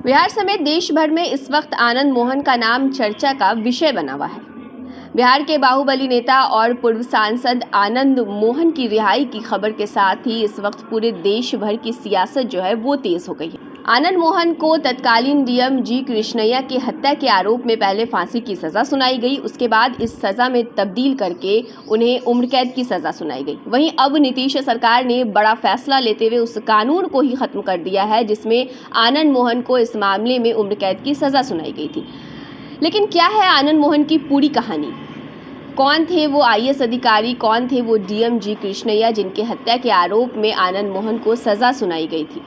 बिहार समेत देश भर में इस वक्त आनंद मोहन का नाम चर्चा का विषय बना हुआ है। बिहार के बाहुबली नेता और पूर्व सांसद आनंद मोहन की रिहाई की खबर के साथ ही इस वक्त पूरे देश भर की सियासत जो है वो तेज हो गई है। आनंद मोहन को तत्कालीन डीएम जी कृष्णैया की हत्या के आरोप में पहले फांसी की सजा सुनाई गई, उसके बाद इस सजा में तब्दील करके उन्हें उम्र कैद की सजा सुनाई गई। वहीं अब नीतीश सरकार ने बड़ा फैसला लेते हुए उस कानून को ही खत्म कर दिया है जिसमें आनंद मोहन को इस मामले में उम्र कैद की सजा सुनाई गई थी। लेकिन क्या है आनंद मोहन की पूरी कहानी? कौन थे वो आईएएस अधिकारी, कौन थे वो डीएम जी कृष्णैया जिनके हत्या के आरोप में आनंद मोहन को सजा सुनाई गई थी?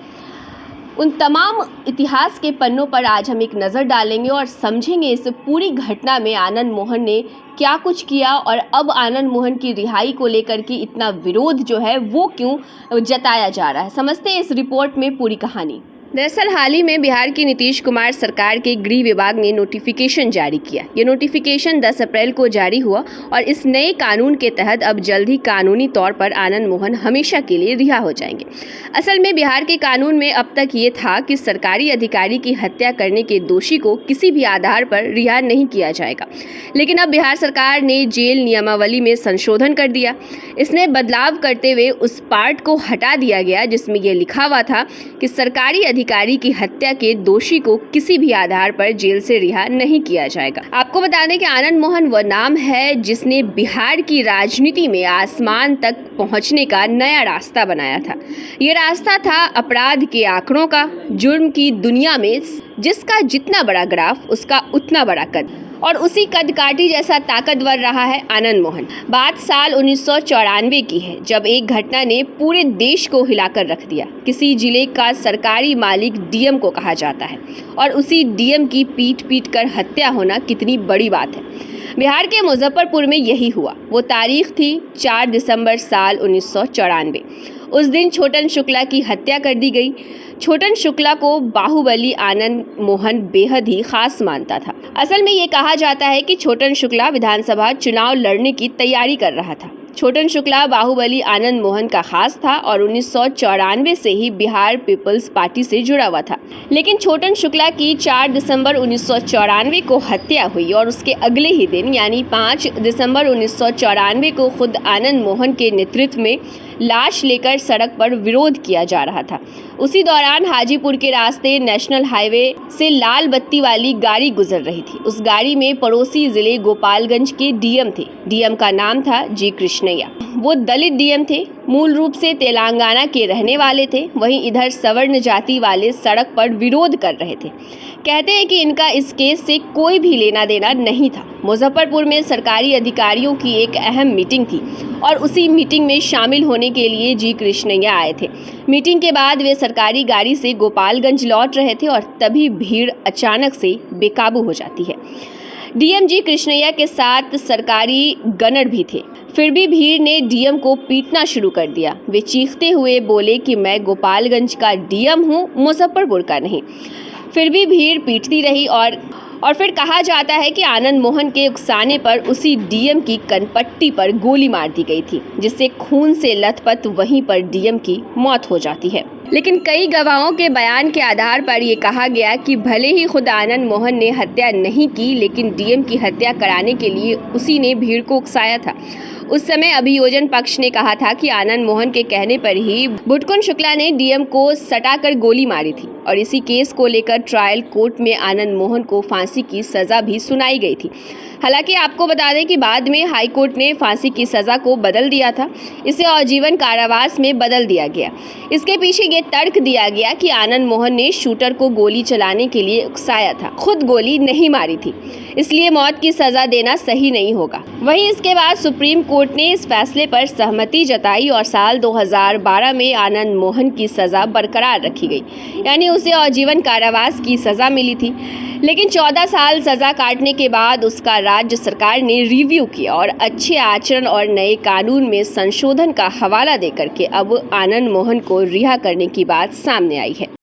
उन तमाम इतिहास के पन्नों पर आज हम एक नज़र डालेंगे और समझेंगे इस पूरी घटना में आनंद मोहन ने क्या कुछ किया और अब आनंद मोहन की रिहाई को लेकर के इतना विरोध जो है वो क्यों जताया जा रहा है। समझते हैं इस रिपोर्ट में पूरी कहानी। दरअसल हाल ही में बिहार की नीतीश कुमार सरकार के गृह विभाग ने नोटिफिकेशन जारी किया। ये नोटिफिकेशन 10 अप्रैल को जारी हुआ और इस नए कानून के तहत अब जल्द ही कानूनी तौर पर आनंद मोहन हमेशा के लिए रिहा हो जाएंगे। असल में बिहार के कानून में अब तक ये था कि सरकारी अधिकारी की हत्या करने के दोषी को किसी भी आधार पर रिहा नहीं किया जाएगा, लेकिन अब बिहार सरकार ने जेल नियमावली में संशोधन कर दिया। इसमें बदलाव करते हुए उस पार्ट को हटा दिया गया जिसमें यह लिखा हुआ था कि सरकारी अधिकारी की हत्या के दोषी को किसी भी आधार पर जेल से रिहा नहीं किया जाएगा। आपको बता दें कि आनंद मोहन वह नाम है जिसने बिहार की राजनीति में आसमान तक पहुंचने का नया रास्ता बनाया था। ये रास्ता था अपराध के आंकड़ों का, जुर्म की दुनिया में जिसका जितना बड़ा ग्राफ उसका उतना बड़ा कद, और उसी कद काठी जैसा ताकतवर रहा है आनंद मोहन। बात साल 1994 की है जब एक घटना ने पूरे देश को हिलाकर रख दिया। किसी जिले का सरकारी मालिक डीएम को कहा जाता है और उसी डीएम की पीट कर हत्या होना कितनी बड़ी बात है। बिहार के मुजफ्फरपुर में यही हुआ। वो तारीख थी 4 दिसंबर साल 1994। उस दिन छोटन शुक्ला की हत्या कर दी गई। छोटन शुक्ला को बाहुबली आनंद मोहन बेहद ही खास मानता था। असल में ये कहा जाता है कि छोटन शुक्ला विधानसभा चुनाव लड़ने की तैयारी कर रहा था। छोटन शुक्ला बाहुबली आनंद मोहन का खास था और 1994 से ही बिहार पीपल्स पार्टी से जुड़ा हुआ था। लेकिन छोटन शुक्ला की 4 दिसंबर 1994 को हत्या हुई और उसके अगले ही दिन यानी 5 दिसंबर 1994 को खुद आनंद मोहन के नेतृत्व में लाश लेकर सड़क पर विरोध किया जा रहा था। उसी दौरान हाजीपुर के रास्ते नेशनल हाईवे से लाल बत्ती वाली गाड़ी गुजर रही थी। उस गाड़ी में पड़ोसी जिले गोपालगंज के डीएम थे। डीएम का नाम था जी कृष्णैया। वो दलित डीएम थे, मूल रूप से तेलंगाना के रहने वाले थे। वहीं इधर सवर्ण जाति वाले सड़क पर विरोध कर रहे थे। कहते हैं कि इनका इस केस से कोई भी लेना देना नहीं था। मुजफ्फरपुर में सरकारी अधिकारियों की एक अहम मीटिंग थी और उसी मीटिंग में शामिल होने के लिए जी कृष्णैया आए थे। मीटिंग के बाद वे सरकारी गाड़ी से गोपालगंज लौट रहे थे और तभी भीड़ अचानक से बेकाबू हो जाती है। डीएम जी कृष्णैया के साथ सरकारी गनर भी थे। फिर भी भीड़ ने डीएम को पीटना शुरू कर दिया। वे चीखते हुए बोले कि मैं गोपालगंज का डीएम हूँ, मुजफ्फरपुर का नहीं। फिर भी भीड़ पीटती रही और फिर कहा जाता है कि आनंद मोहन के उकसाने पर उसी डीएम की कनपट्टी पर गोली मार दी गई थी, जिससे खून से लथपथ वहीं पर डीएम की मौत हो जाती है। लेकिन कई गवाहों के बयान के आधार पर यह कहा गया कि भले ही खुद आनंद मोहन ने हत्या नहीं की, लेकिन डीएम की हत्या कराने के लिए उसी ने भीड़ को उकसाया था। उस समय अभियोजन पक्ष ने कहा था कि आनंद मोहन के कहने पर ही बुटकुन शुक्ला ने डीएम को सटाकर गोली मारी थी और इसी केस को लेकर ट्रायल कोर्ट में आनंद मोहन को फांसी की सजा भी सुनाई गई थी। हालांकि आपको बता दें कि बाद में हाई कोर्ट ने फांसी की सजा को बदल दिया था, इसे आजीवन कारावास में बदल दिया गया। इसके पीछे ये तर्क दिया गया कि आनंद मोहन ने शूटर को गोली चलाने के लिए उकसाया था, खुद गोली नहीं मारी थी, इसलिए मौत की सजा देना सही नहीं होगा। वहीं इसके बाद सुप्रीम कोर्ट ने इस फैसले पर सहमति जताई और साल 2012 में आनंद मोहन की सजा बरकरार रखी गई, यानी उसे आजीवन कारावास की सजा मिली थी। लेकिन 14 साल सजा काटने के बाद उसका राज्य सरकार ने रिव्यू किया और अच्छे आचरण और नए कानून में संशोधन का हवाला देकर के अब आनंद मोहन को रिहा करने की बात सामने आई है।